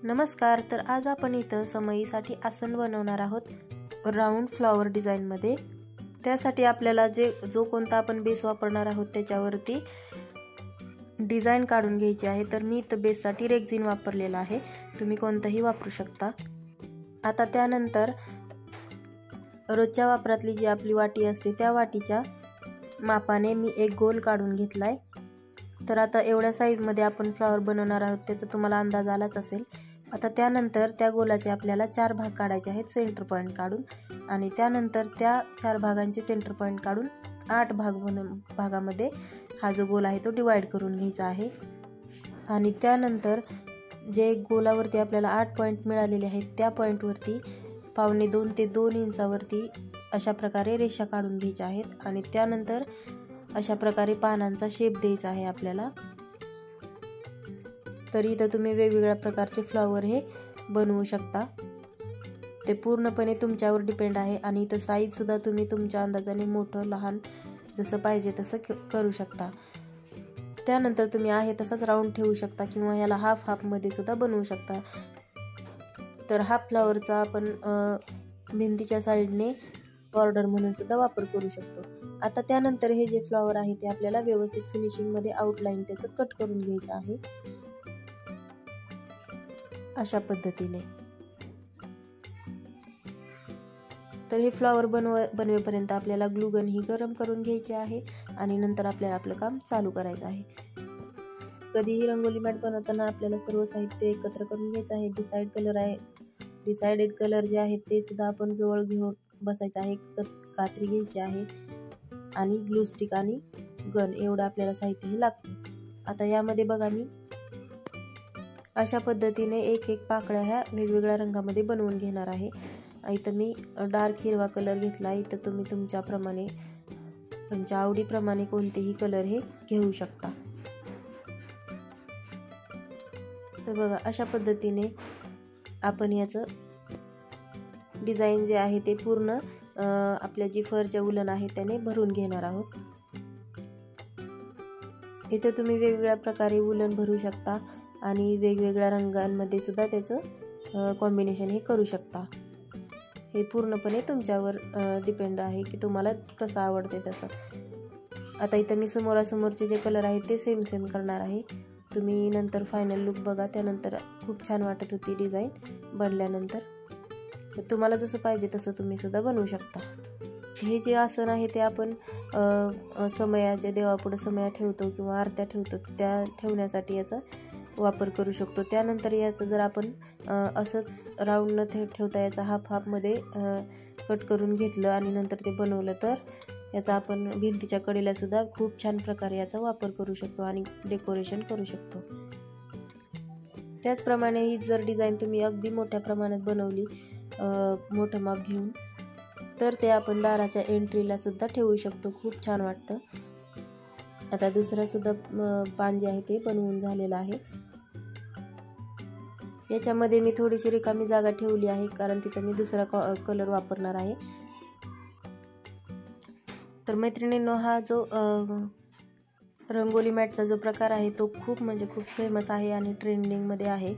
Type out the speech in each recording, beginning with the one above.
नमस्कार. तर आज आपण इथं समईसाठी आसन बनवणार आहोत राऊंड फ्लॉवर डिझाईनमध्ये. त्यासाठी आपल्याला जो कोणता आपण बेस वापरणार आहोत त्याच्यावरती डिझाईन काढून घ्यायची आहे. तर मी इथं बेससाठी रेक्झिन वापरलेला आहे, तुम्ही कोणतंही वापरू शकता. आता त्यानंतर रोजच्या वापरातली जी आपली वाटी असते त्या वाटीच्या मापाने मी एक गोल काढून घेतलाय. तर आता एवढ्या साईजमध्ये आपण फ्लॉवर बनवणार आहोत त्याचा तुम्हाला अंदाज आलाच असेल. आता त्यानंतर त्या गोलाचे आपल्याला 4 भाग काढायचे आहेत सेंटर पॉईंट काढून, आणि त्यानंतर त्या 4 भागांचे सेंटर पॉईंट काढून 8 भागामध्ये हा जो गोल आहे तो डिवाइड करून घ्यायचा आहे. आणि त्यानंतर जे गोलावरती आपल्याला 8 पॉईंट मिळालेले आहेत त्या पॉईंटवरती 1.25 ते 2 इंचावरती अशा प्रकारे रेषा काढून घ्यायच्या आहेत. आणि त्यानंतर अशा प्रकारे पानांचा शेप द्यायचा आहे आपल्याला. तर इथं तुम्ही वेगवेगळ्या प्रकारचे फ्लॉवर हे बनवू शकता, ते पूर्णपणे तुमच्यावर डिपेंड आहे. आणि इथं साईजसुद्धा तुम्ही तुमच्या अंदाजाने मोठं लहान जसं पाहिजे तसं करू शकता. त्यानंतर तुम्ही आहे तसाच राऊंड ठेवू शकता किंवा याला हाफमध्ये सुद्धा बनवू शकता. तर हा फ्लॉवरचा आपण भिंतीच्या साईडने बॉर्डर म्हणून सुद्धा वापर करू शकतो. आता त्यानंतर हे जे फ्लॉवर आहे ते आपल्याला व्यवस्थित फिनिशिंगमध्ये आउटलाईन त्याचं कट करून घ्यायचं आहे अशा पद्धतीने. तर हे फ्लॉवर बनवेपर्यंत आपल्याला ग्लू गन ही गरम करून घ्यायची आहे आणि नंतर आपल्याला आपलं काम चालू करायचं आहे. कधीही रंगोली मॅट बनवताना आपल्याला सर्व साहित्य एकत्र करून घ्यायचं आहे. डिसाइडेड कलर जे आहेत ते सुद्धा आपण जवळ घेऊन बसायचं आहे. कात्री घ्यायची आहे आणि ग्लू स्टिक आणि गन एवढं आपल्याला साहित्य हे लागतं. आता यामध्ये बघा मी अशा पद्धतीने एक पाकळ्या ह्या वेगवेगळ्या रंगामध्ये बनवून घेणार आहे. इथं मी डार्क हिरवा कलर घेतला. इथं तुम्ही तुमच्याप्रमाणे तुमच्या आवडीप्रमाणे कोणतेही कलर हे घेऊ शकता. तर बघा अशा पद्धतीने आपण याचं डिझाईन जे आहे ते पूर्ण आपल्या जी फरच्या उलन आहे त्याने भरून घेणार आहोत. इथे तुम्ही वेगवेगळ्या प्रकारे उलन भरू शकता आणि वेगवेगळ्या रंगांमध्ये सुद्धा त्याचं कॉम्बिनेशन हे करू शकता. हे पूर्णपणे तुमच्यावर डिपेंड आहे की तुम्हाला कसं आवडते तसं. आता इथं मी समोरासमोरचे जे कलर आहेत ते सेम करणार आहे. तुम्ही नंतर फायनल लुक बघा. त्यानंतर खूप छान वाटत होती डिझाईन बनल्यानंतर. तुम्हाला जसं पाहिजे तसं तुम्ही सुद्धा बनवू शकता. हे जे आसन आहे ते आपण समयाच्या देवापुढे समया ठेवतो किंवा आरत्या ठेवतो त्या ठेवण्यासाठी याचा वापर करू शकतो. त्यानंतर याचं जर आपण असंच राऊंड न ठेवता याचा हाफमध्ये कट करून घेतलं आणि नंतर ते बनवलं तर याचा आपण भिंतीच्या कडेला सुद्धा खूप छान प्रकारे याचा वापर करू शकतो आणि डेकोरेशन करू शकतो. त्याचप्रमाणे ही जर डिझाईन तुम्ही अगदी मोठ्या प्रमाणात बनवली मोठं माप घेऊन तर ते आपण दाराच्या एंट्रीला सुद्धा ठेवू शकतो. खूप छान वाटतं. आता दुसरं सुद्धा पान जे आहे ते बनवून झालेलं आहे. याच्यामध्ये मी थोडीशी रिकामी जागा ठेवली आहे कारण तिथं मी दुसरा कलर वापरणार आहे. तर मैत्रिणींनो, हा जो रंगोली मॅटचा जो प्रकार आहे तो खूप फेमस आहे आणि ट्रेंडिंगमध्ये आहे.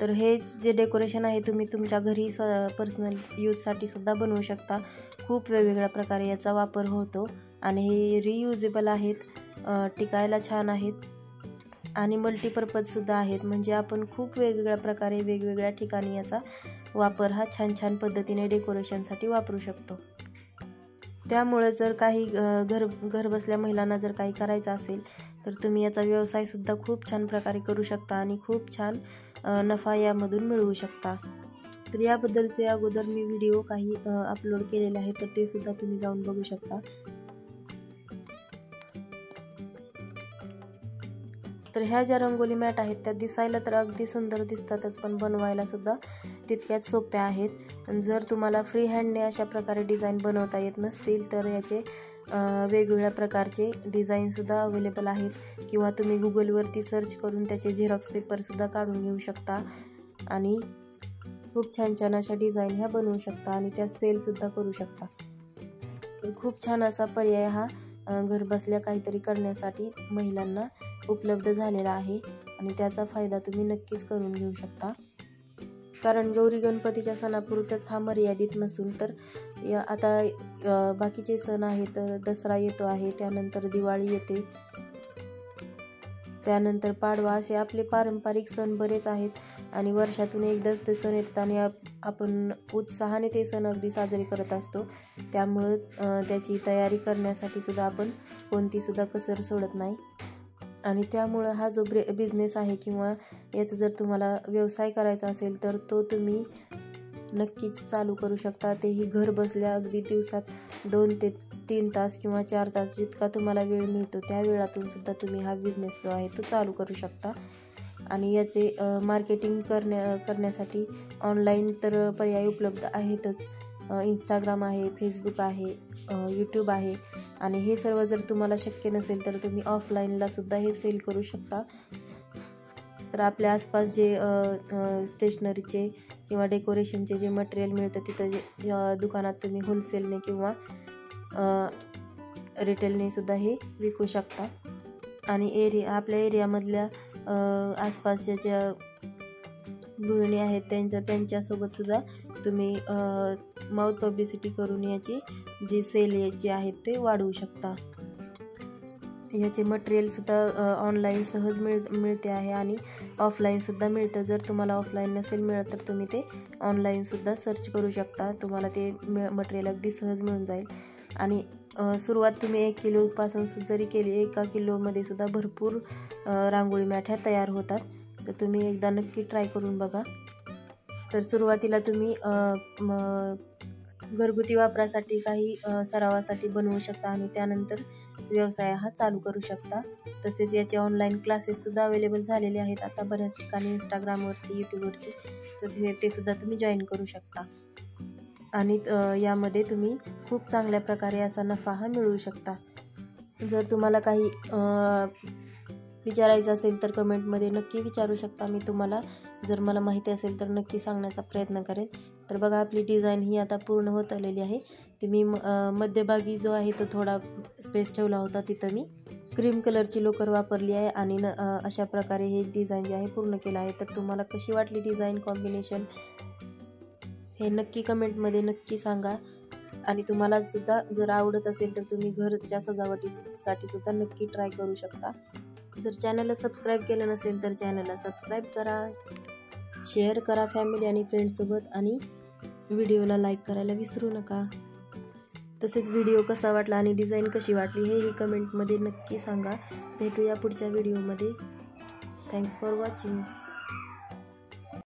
तर हे जे डेकोरेशन आहे तुम्ही तुमच्या घरी पर्सनल यूजसाठी सुद्धा बनवू शकता. खूप वेगवेगळ्या प्रकारे याचा वापर होतो आणि हे रियुजेबल आहेत, टिकायला छान आहेत आणि मल्टीपर्पजसुद्धा आहेत. म्हणजे आपण खूप वेगवेगळ्या प्रकारे वेगवेगळ्या ठिकाणी याचा वापर हा छान पद्धतीने डेकोरेशनसाठी वापरू शकतो. त्यामुळे जर काही घर बसल्या महिलांना जर काही करायचं असेल तर तुम्ही याचा व्यवसायसुद्धा खूप छान प्रकारे करू शकता आणि खूप छान नफा यामधून मिळवू शकता. तर याबद्दलचे अगोदर मी व्हिडिओ काही अपलोड केलेले आहे, तर ते सुद्धा तुम्ही जाऊन बघू शकता. तर ह्या ज्या रंगोली मॅट आहेत त्या दिसायला तर अगदी सुंदर दिसतातच, पण बनवायला सुद्धा तितक्याच सोप्या आहेत. जर तुम्हाला फ्री हँडने अशा प्रकारे डिझाईन बनवता येत नसतील तर याचे वेगवेगळ्या प्रकारचे डिझाईनसुद्धा अवेलेबल आहेत किंवा तुम्ही गुगलवरती सर्च करून त्याचे झेरॉक्स पेपरसुद्धा काढून घेऊ शकता आणि खूप छान अशा डिझाईन ह्या बनवू शकता आणि त्या सेलसुद्धा करू शकता. तर खूप छान असा पर्याय हा घरबसल्या काहीतरी करण्यासाठी महिलांना उपलब्ध झालेला आहे आणि त्याचा फायदा तुम्ही नक्कीच करून घेऊ शकता. कारण गौरी गणपतीच्या सणापुरतच हा मर्यादित नसून तर आता बाकीचे सण आहेत, दसरा येतो आहे, त्यानंतर दिवाळी येते, त्यानंतर पाडवा, असे आपले पारंपरिक सण बरेच आहेत आणि वर्षातून एकदाच ते सण येतात आणि आपण उत्साहाने ते सण अगदी साजरे करत असतो. त्यामुळं त्याची तयारी करण्यासाठी सुद्धा आपण कोणतीसुद्धा कसर सोडत नाही. आणि त्यामुळं हा जो बिझनेस आहे किंवा याचा जर तुम्हाला व्यवसाय करायचा असेल तर तो तुम्ही नक्कीच चालू करू शकता. तेही घर बसल्या अगदी दिवसात 2 ते 3 तास किंवा 4 तास जितका तुम्हाला वेळ मिळतो त्या वेळातून सुद्धा तुम्ही हा बिझनेस जो आहे तो चालू करू शकता. आणि याचे मार्केटिंग करण्यासाठी ऑनलाईन तर पर्याय उपलब्ध आहेतच. इंस्टाग्राम आहे, फेसबुक आहे, यूट्यूब आहे आणि हे सर्व जर तुम्हाला शक्य नसेल तर तुम्ही ऑफलाईनला सुद्धा हे सेल करू शकता. तर आपल्या आसपास जे स्टेशनरीचे किंवा डेकोरेशनचे जे मटेरियल मिळतं तिथं जे दुकानात तुम्ही होलसेलने किंवा रिटेलने सुद्धा हे विकू शकता. आणि आपल्या एरियामधल्या आसपासच्या ज्या गृहिणी आहेत त्यांच्यासोबत सुद्धा तुम्ही माउथ पब्लिसिटी करून याची जी सेल जे आहेत ते वाढवू शकता. याचे मटेरियलसुद्धा ऑनलाईन सहज मिळते आहे आणि ऑफलाईनसुद्धा मिळतं. जर तुम्हाला ऑफलाईन नसेल मिळत तर तुम्ही ते ऑनलाईनसुद्धा सर्च करू शकता. तुम्हाला ते मटेरियल अगदी सहज मिळून जाईल. आणि सुरुवात तुम्ही 1 किलोपासून जरी केली, 1 किलोमध्ये सुद्धा भरपूर रांगोळी मॅट्या तयार होतात. तर तुम्ही एकदा नक्की ट्राय करून बघा. तर सुरुवातीला तुम्ही घरगुती वापरासाठी काही सरावासाठी बनवू शकता आणि त्यानंतर व्यवसाय हा चालू करू शकता. तसेच याचे ऑनलाईन क्लासेससुद्धा अवेलेबल झालेले आहेत आता बऱ्याच ठिकाणी, इंस्टाग्रामवरती, यूट्यूबवरती. तर ते सुद्धा तुम्ही जॉईन करू शकता आणि यामध्ये तुम्ही खूप चांगल्या प्रकारे असा नफा हा मिळवू शकता. जर तुम्हाला काही विचारायचं असेल तर कमेंटमध्ये नक्की विचारू शकता. मी तुम्हाला जर मला माहिती असेल तर नक्की सांगण्याचा प्रयत्न करेन. तर बघा आपली डिझाईन ही आता पूर्ण होत आलेली आहे. ती मी मध्यभागी जो आहे तो थोडा स्पेस ठेवला होता तिथं मी क्रीम कलरची लोकर वापरली आहे आणि अशा प्रकारे हे डिझाईन जे आहे पूर्ण केलं आहे. तर तुम्हाला कशी वाटली डिझाईन कॉम्बिनेशन हे नक्की कमेंटमध्ये नक्की सांगा. आणि तुम्हाला सुद्धा जर आवडत असेल तर तुम्ही घरच्या सजावटीसाठी सुद्धा नक्की ट्राय करू शकता. जर चॅनलला सबस्क्राईब केलं नसेल तर चॅनलला सबस्क्राईब करा, शेअर करा फॅमिली आणि फ्रेंड्ससोबत आणि व्हिडिओला लाईक करायला विसरू नका. तसेच व्हिडिओ कसा वाटला आणि डिझाईन कशी वाटली हेही कमेंटमध्ये नक्की सांगा. भेटूया पुढच्या व्हिडिओमध्ये. Thanks for watching.